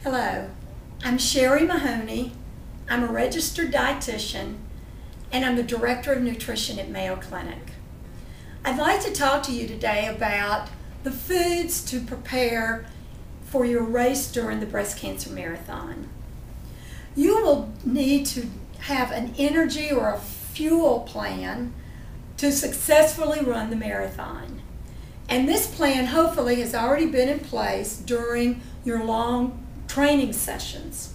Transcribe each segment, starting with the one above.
Hello, I'm Sherry Mahoney. I'm a registered dietitian and I'm the Director of Nutrition at Mayo Clinic. I'd like to talk to you today about the foods to prepare for your race during the breast cancer marathon. You will need to have an energy or a fuel plan to successfully run the marathon. And this plan hopefully has already been in place during your long training sessions.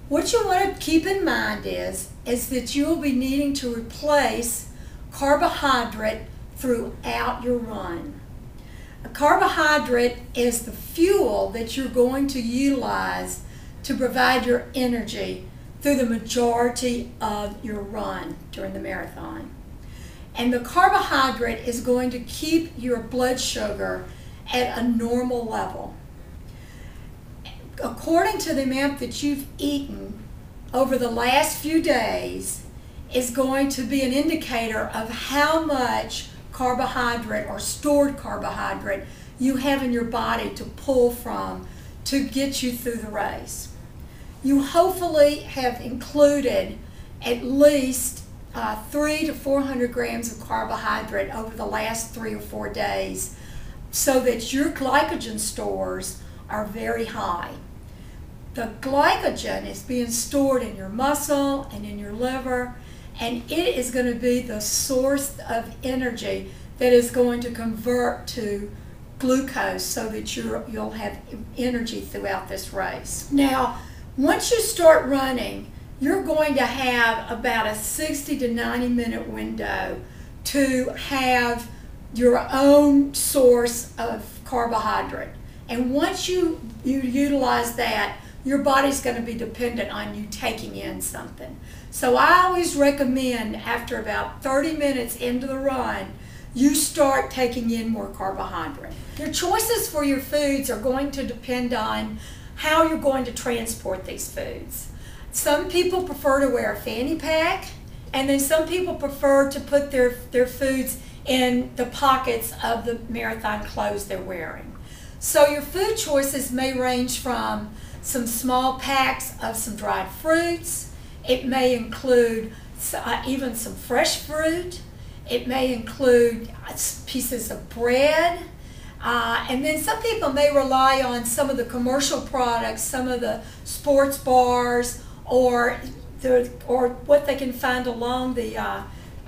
What you want to keep in mind is that you will be needing to replace carbohydrate throughout your run. A carbohydrate is the fuel that you're going to utilize to provide your energy through the majority of your run during the marathon. And the carbohydrate is going to keep your blood sugar at a normal level. According to the amount that you've eaten over the last few days is going to be an indicator of how much carbohydrate or stored carbohydrate you have in your body to pull from to get you through the race. You hopefully have included at least 300 to 400 grams of carbohydrate over the last 3 or 4 days so that your glycogen stores are very high. The glycogen is being stored in your muscle and in your liver, and it is going to be the source of energy that is going to convert to glucose so that you'll have energy throughout this race. Now, once you start running, you're going to have about a 60 to 90 minute window to have your own source of carbohydrate. And once you utilize that, your body's going to be dependent on you taking in something. So I always recommend after about 30 minutes into the run, you start taking in more carbohydrate. Your choices for your foods are going to depend on how you're going to transport these foods. Some people prefer to wear a fanny pack, and then some people prefer to put their foods in the pockets of the marathon clothes they're wearing. So your food choices may range from some small packs of some dried fruits. It may include even some fresh fruit. It may include pieces of bread. And then some people may rely on some of the commercial products, some of the sports bars, or what they can find along the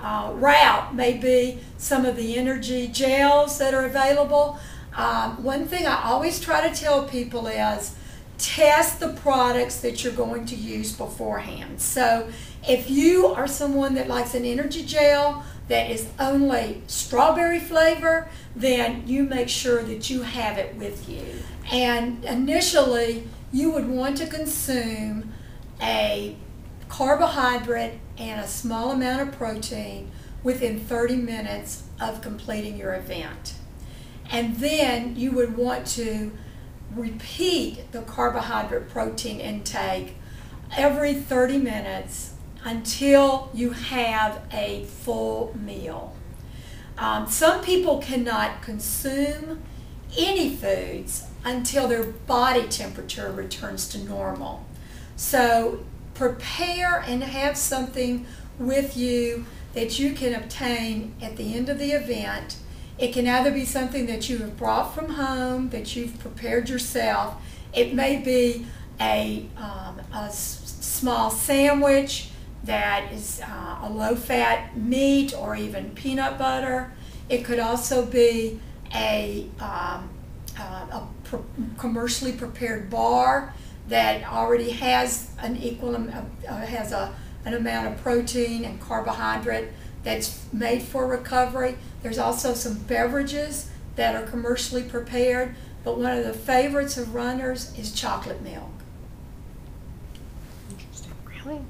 route may be some of the energy gels that are available. One thing I always try to tell people is test the products that you're going to use beforehand. So if you are someone that likes an energy gel that is only strawberry flavor, then you make sure that you have it with you. And initially, you would want to consume a carbohydrate and a small amount of protein within 30 minutes of completing your event. And then you would want to repeat the carbohydrate protein intake every 30 minutes until you have a full meal. Some people cannot consume any foods until their body temperature returns to normal. So prepare and have something with you that you can obtain at the end of the event. It can either be something that you have brought from home, that you've prepared yourself. It may be a small sandwich that is a low-fat meat or even peanut butter. It could also be a commercially prepared bar that already has an amount of protein and carbohydrate that's made for recovery. There's also some beverages that are commercially prepared, but one of the favorites of runners is chocolate milk. Interesting. Really?